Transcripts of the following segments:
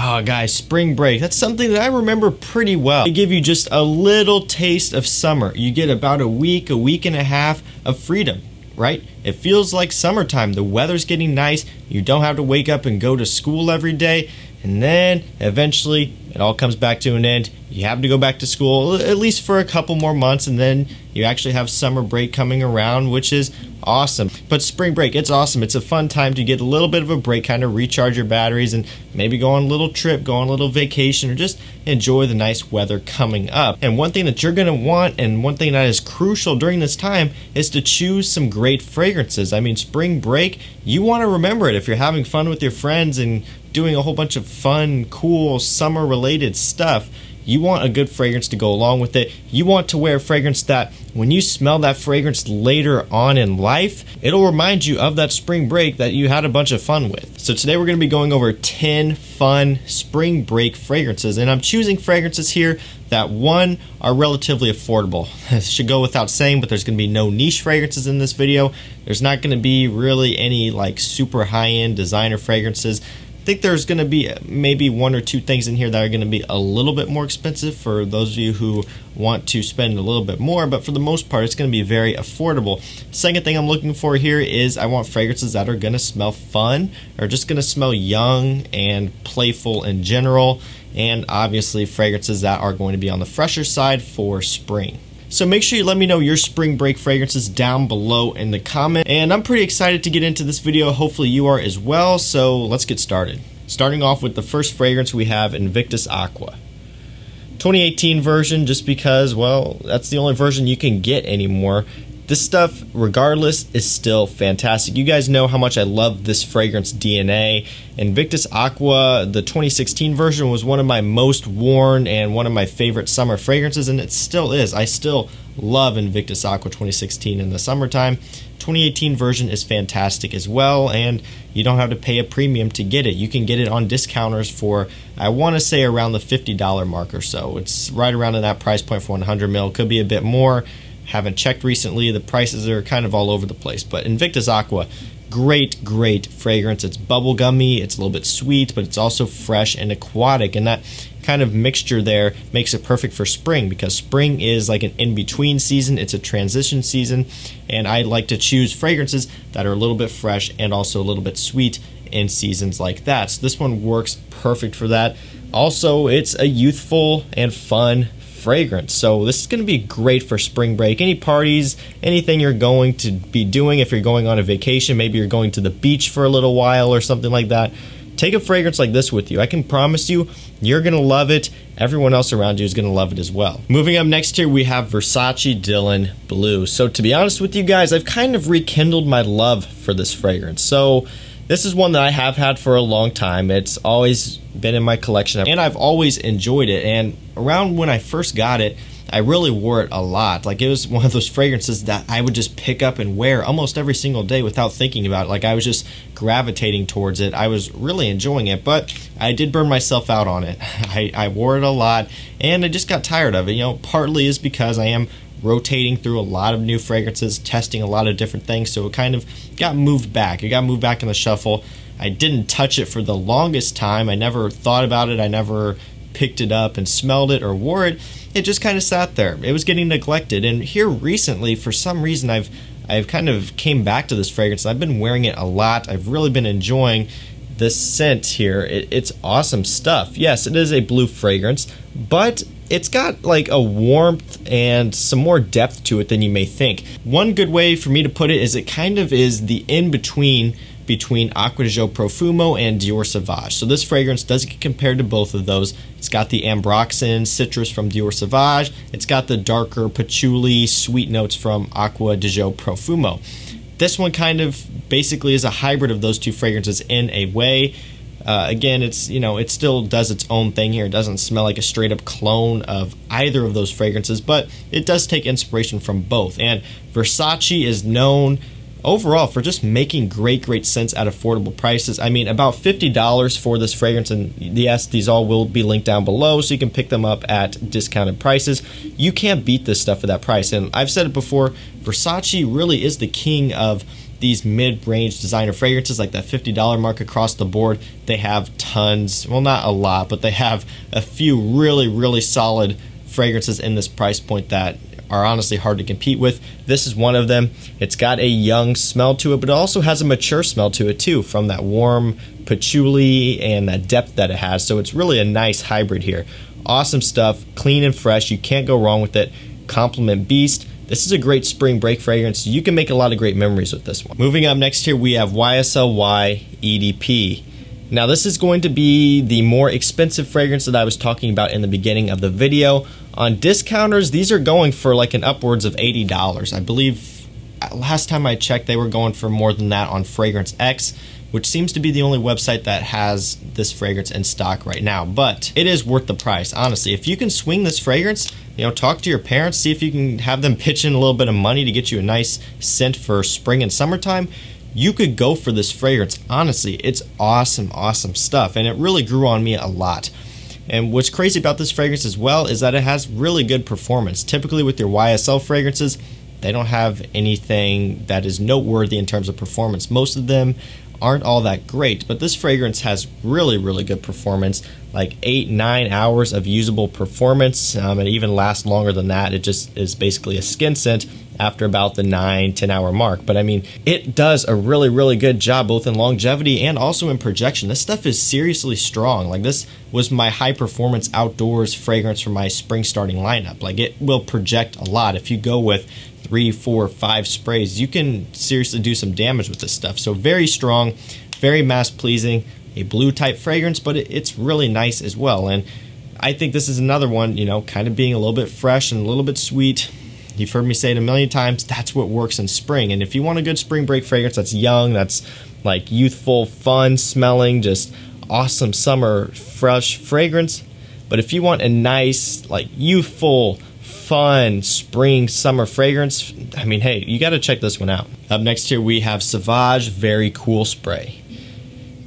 Oh guys, spring break, that's something that I remember pretty well. They give you just a little taste of summer. You get about a week and a half of freedom, right? It feels like summertime. The weather's getting nice. You don't have to wake up and go to school every day. And then eventually it all comes back to an end. You have to go back to school at least for a couple more months, and then you actually have summer break coming around, which is awesome. But spring break, it's awesome. It's a fun time to get a little bit of a break, kind of recharge your batteries, and maybe go on a little trip, go on a little vacation, or just enjoy the nice weather coming up. And one thing that you're going to want, and one thing that is crucial during this time, is to choose some great fragrances. I mean, spring break, you want to remember it. If you're having fun with your friends and doing a whole bunch of fun, cool, summer-related stuff, you want a good fragrance to go along with it. You want to wear a fragrance that when you smell that fragrance later on in life, it'll remind you of that spring break that you had a bunch of fun with. So today we're going to be going over 10 fun spring break fragrances, and I'm choosing fragrances here that, one, are relatively affordable. This should go without saying, but there's going to be no niche fragrances in this video. There's not going to be really any like super high-end designer fragrances. I think there's going to be maybe one or two things in here that are going to be a little bit more expensive for those of you who want to spend a little bit more, but for the most part it's going to be very affordable. Second thing I'm looking for here is I want fragrances that are going to smell fun, or just going to smell young and playful in general, and obviously fragrances that are going to be on the fresher side for spring. So make sure you let me know your spring break fragrances down below in the comment. And I'm pretty excited to get into this video. Hopefully you are as well. So let's get started. Starting off with the first fragrance, we have Invictus Aqua. 2018 version, just because, well, that's the only version you can get anymore. This stuff, regardless, is still fantastic. You guys know how much I love this fragrance DNA. Invictus Aqua, the 2016 version, was one of my most worn and one of my favorite summer fragrances, and it still is. I still love Invictus Aqua 2016 in the summertime. 2018 version is fantastic as well, and you don't have to pay a premium to get it. You can get it on discounters for, I want to say, around the $50 mark or so. It's right around in that price point for 100 ml. Could be a bit more. Haven't checked recently. The prices are kind of all over the place. But Invictus Aqua, great fragrance. It's bubblegummy, it's a little bit sweet, but it's also fresh and aquatic. And that kind of mixture there makes it perfect for spring, because spring is like an in-between season. It's a transition season. And I like to choose fragrances that are a little bit fresh and also a little bit sweet in seasons like that. So this one works perfect for that. Also, it's a youthful and fun fragrance, so this is going to be great for spring break. Any parties, anything you're going to be doing, if you're going on a vacation, maybe you're going to the beach for a little while or something like that, take a fragrance like this with you. I can promise you, you're going to love it. Everyone else around you is going to love it as well. Moving up next here, we have Versace Dillon Blue. So to be honest with you guys, I've kind of rekindled my love for this fragrance. So this is one that I have had for a long time. It's always been in my collection, and I've always enjoyed it. And around when I first got it, I really wore it a lot. Like, it was one of those fragrances that I would just pick up and wear almost every single day without thinking about it. Like, I was just gravitating towards it. I was really enjoying it, but I did burn myself out on it. I wore it a lot, and I just got tired of it. You know, partly is because I am rotating through a lot of new fragrances, testing a lot of different things, so it kind of got moved back. It got moved back in the shuffle. I didn't touch it for the longest time. I never thought about it. I never picked it up and smelled it or wore it. It just kind of sat there. It was getting neglected. And here recently, for some reason, I've kind of came back to this fragrance. I've been wearing it a lot. I've really been enjoying this scent here. It's awesome stuff. Yes, it is a blue fragrance, but it's got like a warmth and some more depth to it than you may think. One good way for me to put it is it kind of is the in-between between Acqua di Gio Profumo and Dior Sauvage. So this fragrance does get compared to both of those. It's got the ambroxan citrus from Dior Sauvage. It's got the darker patchouli sweet notes from Acqua di Gio Profumo. This one kind of basically is a hybrid of those two fragrances in a way. Again, it's, you know, it still does its own thing here. It doesn't smell like a straight up clone of either of those fragrances, but it does take inspiration from both. And Versace is known overall for just making great scents at affordable prices. I mean, about $50 for this fragrance, and yes, these all will be linked down below, so you can pick them up at discounted prices. You can't beat this stuff for that price. And I've said it before, Versace really is the king of these mid-range designer fragrances like that $50 mark across the board, they have tons, well, not a lot, but they have a few really solid fragrances in this price point that are honestly hard to compete with. This is one of them. It's got a young smell to it, but it also has a mature smell to it too, from that warm patchouli and that depth that it has. So it's really a nice hybrid here. Awesome stuff, clean and fresh. You can't go wrong with it. Compliment Beast. This is a great spring break fragrance. You can make a lot of great memories with this one. Moving up next here, we have YSL EDP. Now this is going to be the more expensive fragrance that I was talking about in the beginning of the video. On discounters, these are going for like an upwards of $80. I believe last time I checked, they were going for more than that on Fragrance X, which seems to be the only website that has this fragrance in stock right now. But it is worth the price, honestly. If you can swing this fragrance, you know, talk to your parents, see if you can have them pitch in a little bit of money to get you a nice scent for spring and summertime. You could go for this fragrance. Honestly, it's awesome stuff, and it really grew on me a lot. And what's crazy about this fragrance as well is that it has really good performance. Typically with your YSL fragrances, they don't have anything that is noteworthy in terms of performance. Most of them aren't all that great, but this fragrance has really good performance, like 8-9 hours of usable performance. It even lasts longer than that. It just is basically a skin scent after about the 9-10 hour mark. But I mean, it does a really good job both in longevity and also in projection. This stuff is seriously strong. Like, this was my high performance outdoors fragrance for my spring starting lineup. Like, it will project a lot. If you go with 3, 4, 5 sprays, you can seriously do some damage with this stuff. So very strong, very mass pleasing, a blue type fragrance, but it's really nice as well. And I think this is another one, you know, kind of being a little bit fresh and a little bit sweet. You've heard me say it a million times, that's what works in spring. And if you want a good spring break fragrance that's young, that's like youthful, fun smelling, just awesome summer fresh fragrance. But if you want a nice, like youthful, fun spring summer fragrance, I mean, hey, you got to check this one out. Up next here we have Sauvage Very Cool Spray.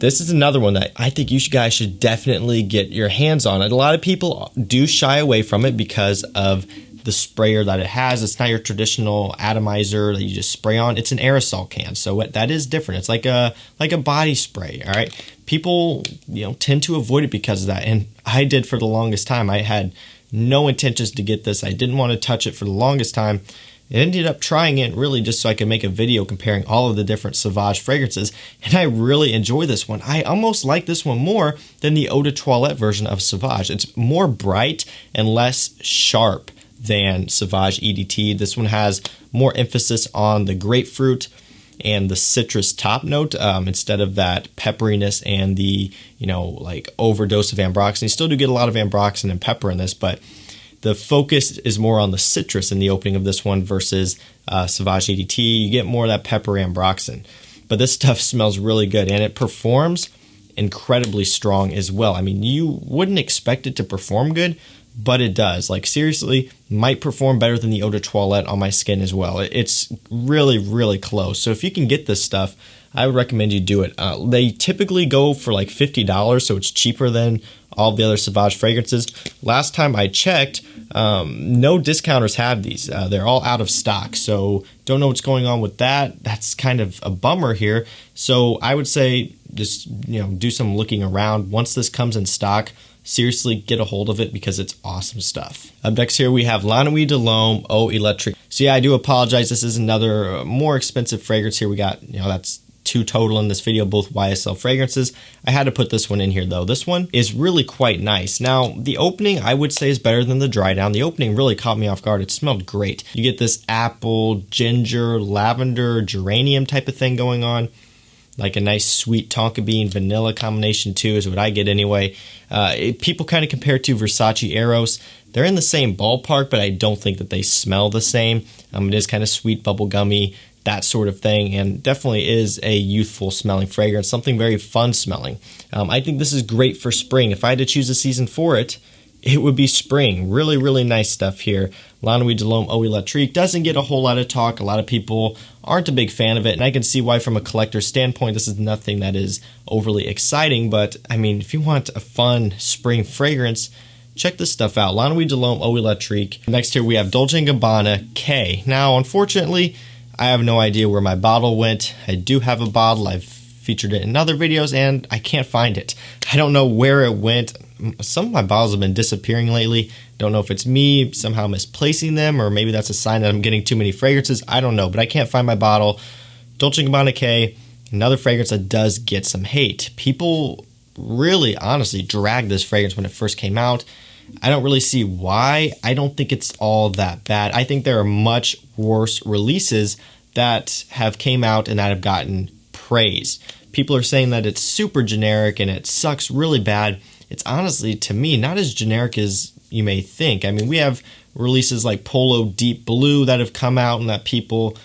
This is another one that I think you guys should definitely get your hands on. A lot of people do shy away from it because of the sprayer that it has. It's not your traditional atomizer that you just spray on. It's an aerosol can, so that is different. It's like a body spray. All right, people, you know, tend to avoid it because of that, and I did for the longest time. I had no intentions to get this. I didn't want to touch it for the longest time. I ended up trying it really just so I could make a video comparing all of the different Sauvage fragrances, and I really enjoy this one. I almost like this one more than the Eau de Toilette version of Sauvage. It's more bright and less sharp than Sauvage EDT. This one has more emphasis on the grapefruit and the citrus top note instead of that pepperiness and the, you know, like overdose of ambroxan. You still do get a lot of ambroxan and pepper in this, but the focus is more on the citrus in the opening of this one versus Sauvage EDT. You get more of that pepper ambroxan. But this stuff smells really good, and it performs incredibly strong as well. I mean, you wouldn't expect it to perform good, but it does. Like, seriously, might perform better than the Eau de Toilette on my skin as well. It's really close. So if you can get this stuff, I would recommend you do it. They typically go for like $50, so it's cheaper than all the other Sauvage fragrances. Last time I checked, no discounters have these. They're all out of stock, so don't know what's going on with that. That's kind of a bummer here. So I would say just, you know, do some looking around. Once this comes in stock, seriously get a hold of it because it's awesome stuff. Up next here we have La Nuit de l'Homme Eau Electrique. So yeah, I do apologize. This is another more expensive fragrance here. We got, you know, that's 2 total in this video, both YSL fragrances. I had to put this one in here though. This one is really quite nice. Now, the opening I would say is better than the dry down. The opening really caught me off guard. It smelled great. You get this apple, ginger, lavender, geranium type of thing going on. Like a nice sweet tonka bean vanilla combination too is what I get anyway. People kind of compare it to Versace Eros. They're in the same ballpark, but I don't think that they smell the same. It is kind of sweet, bubblegummy, that sort of thing, and definitely is a youthful smelling fragrance, something very fun smelling. I think this is great for spring. If I had to choose a season for it, it would be spring. Really nice stuff here. La Nuit de l'Homme Eau Electrique doesn't get a whole lot of talk. A lot of people aren't a big fan of it, and I can see why from a collector's standpoint this is nothing that is overly exciting, but I mean, if you want a fun spring fragrance, check this stuff out. La Nuit de l'Homme Eau Electrique. Next here we have Dolce & Gabbana K. Now, unfortunately, I have no idea where my bottle went. I do have a bottle. I've featured it in other videos and I can't find it. I don't know where it went. Some of my bottles have been disappearing lately. Don't know if it's me somehow misplacing them, or maybe that's a sign that I'm getting too many fragrances. I don't know, but I can't find my bottle. Dolce & Gabbana K, another fragrance that does get some hate. People really honestly dragged this fragrance when it first came out. I don't really see why. I don't think it's all that bad. I think there are much worse releases that have came out and that have gotten praised. People are saying that it's super generic and it sucks really bad. It's honestly, to me, not as generic as you may think. I mean, we have releases like Polo Deep Blue that have come out and that people,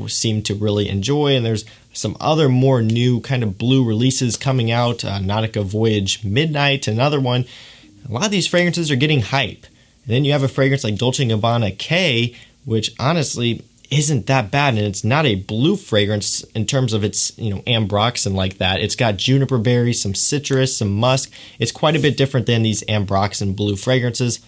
seem to really enjoy. And there's some other more new kind of blue releases coming out. Nautica Voyage Midnight, another one. A lot of these fragrances are getting hype. And then you have a fragrance like Dolce & Gabbana K, which honestly isn't that bad, and it's not a blue fragrance in terms of its, ambroxan like that. It's got juniper berries, some citrus, some musk. It's quite a bit different than these ambroxan blue fragrances.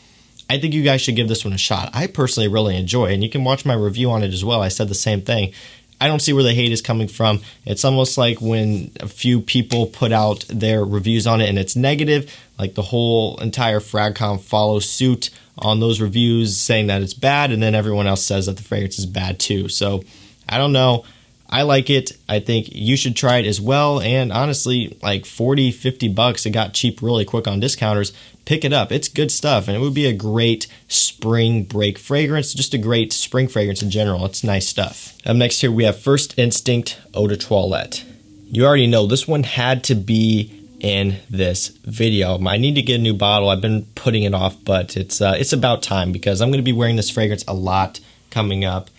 I think you guys should give this one a shot. I personally really enjoy it, and you can watch my review on it as well. I said the same thing. I don't see where the hate is coming from. It's almost like when a few people put out their reviews on it and it's negative, like the whole entire FragCom follows suit on those reviews saying that it's bad, and then everyone else says that the fragrance is bad too. So I don't know. I like it. I think you should try it as well. And honestly, like $40-50, it got cheap really quick on discounters. Pick it up. It's good stuff, and it would be a great spring break fragrance, just a great spring fragrance in general. It's nice stuff. Up next here we have First Instinct Eau de Toilette. You already know this one had to be in this video. I need to get a new bottle. I've been putting it off, but it's about time because I'm going to be wearing this fragrance a lot coming up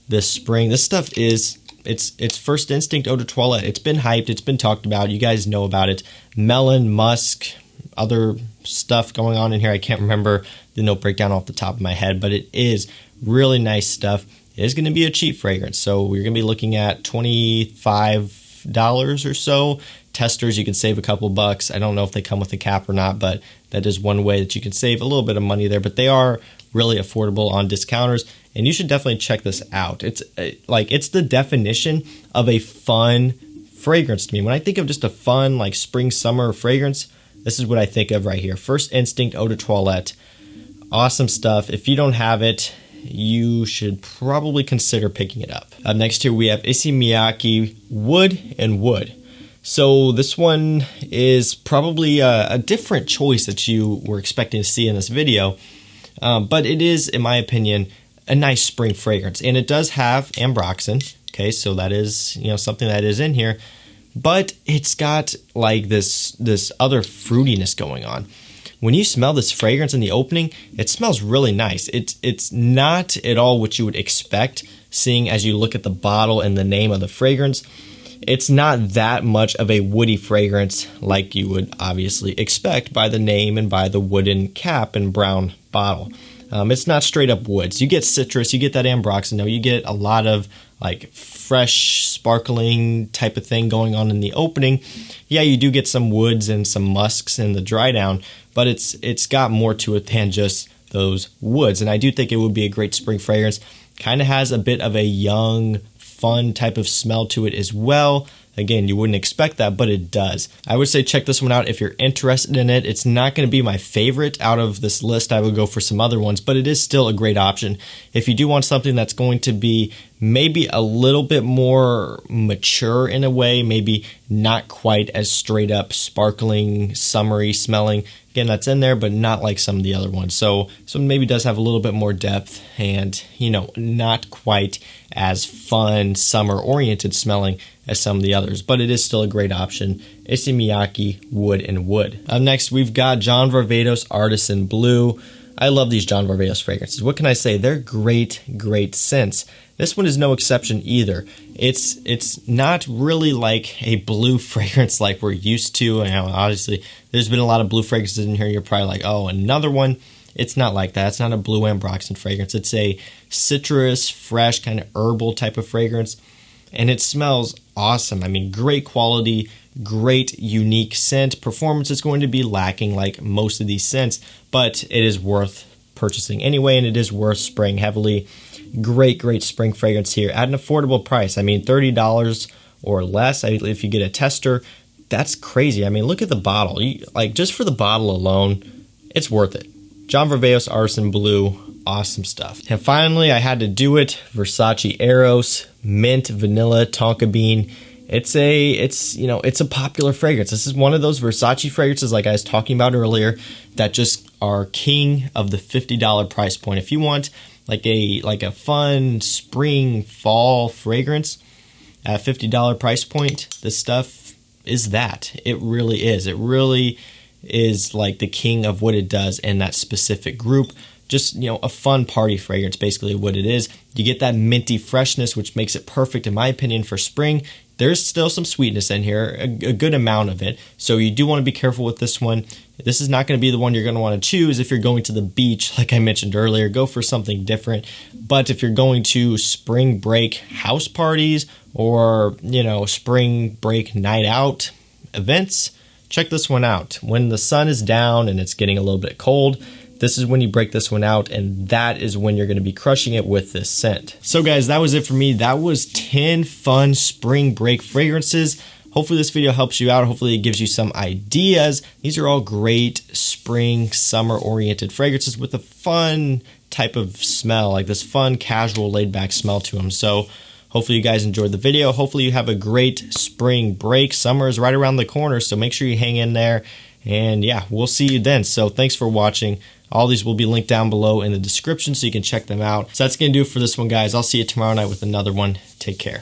this spring. This stuff is it's First Instinct Eau de Toilette. It's been hyped. It's been talked about. You guys know about it. Melon, musk, other stuff going on in here. I can't remember the note breakdown off the top of my head, but it is really nice stuff. It is going to be a cheap fragrance, so we're going to be looking at $25 or so. Testers, you can save a couple bucks. I don't know if they come with a cap or not, but that is one way that you can save a little bit of money there. But they are really affordable on discounters, and you should definitely check this out. It's it's the definition of a fun fragrance to me. When I think of just a fun like spring summer fragrance, this is what I think of right here. First Instinct Eau de Toilette. Awesome stuff. If you don't have it, you should probably consider picking it up. Up next here we have Issey Miyake Wood and Wood. So this one is probably a different choice that you were expecting to see in this video, but it is, in my opinion, a nice spring fragrance, and it does have ambroxan. Okay, so that is something that is in here, but it's got like this other fruitiness going on. When you smell this fragrance in the opening, it smells really nice. It's not at all what you would expect, seeing as you look at the bottle and the name of the fragrance. It's not that much of a woody fragrance like you would obviously expect by the name and by the wooden cap and brown bottle. It's not straight up woods. You get citrus, you get that ambroxan. No, you get a lot of like fresh, sparkling type of thing going on in the opening. Yeah, you do get some woods and some musks in the dry down, but it's got more to it than just those woods. And I do think it would be a great spring fragrance. Kind of has a bit of a young, fun type of smell to it as well. Again, you wouldn't expect that, but it does. I would say check this one out if you're interested in it. It's not going to be my favorite out of this list. I would go for some other ones, but it is still a great option. If you do want something that's going to be maybe a little bit more mature in a way, maybe not quite as straight up sparkling, summery smelling. Again, that's in there, but not like some of the other ones. So maybe does have a little bit more depth and, not quite as fun, summer-oriented smelling as some of the others, but it is still a great option. Issey Miyake Wood and Wood. Up next, we've got John Varvatos Artisan Blue. I love these John Varvatos fragrances. What can I say? They're great scents. This one is no exception either. It's not really like a blue fragrance like we're used to. And obviously, there's been a lot of blue fragrances in here. You're probably like, oh, another one. It's not like that. It's not a blue ambroxan fragrance. It's a citrus, fresh, kind of herbal type of fragrance. And it smells awesome. I mean, great quality, great unique scent. Performance is going to be lacking like most of these scents, but it is worth purchasing anyway, and it is worth spraying heavily. Great spring fragrance here at an affordable price. I mean, $30 or less. If you get a tester, that's crazy. I mean, look at the bottle. Like, just for the bottle alone, it's worth it. John Vervaeus Artisan Blue, awesome stuff. And finally, I had to do it. Versace Eros, mint, vanilla, tonka bean. It's a popular fragrance. This is one of those Versace fragrances, like I was talking about earlier, that just are king of the $50 price point. If you want like a fun spring fall fragrance at a $50 price point, this stuff is that. It really is. It really is like the king of what it does in that specific group. Just, a fun party fragrance, basically what it is. You get that minty freshness, which makes it perfect, in my opinion, for spring. There's still some sweetness in here, a good amount of it. So you do want to be careful with this one. This is not going to be the one you're going to want to choose if you're going to the beach, like I mentioned earlier. Go for something different. But if you're going to spring break house parties or, spring break night out events, check this one out. When the sun is down and it's getting a little bit cold, this is when you break this one out, and that is when you're going to be crushing it with this scent. So guys, that was it for me. That was 10 fun spring break fragrances. Hopefully this video helps you out. Hopefully it gives you some ideas. These are all great spring, summer-oriented fragrances with a fun type of smell, like this fun, casual, laid-back smell to them. So hopefully you guys enjoyed the video. Hopefully you have a great spring break. Summer is right around the corner, so make sure you hang in there. And yeah, we'll see you then. So thanks for watching. All these will be linked down below in the description so you can check them out. So that's going to do it for this one, guys. I'll see you tomorrow night with another one. Take care.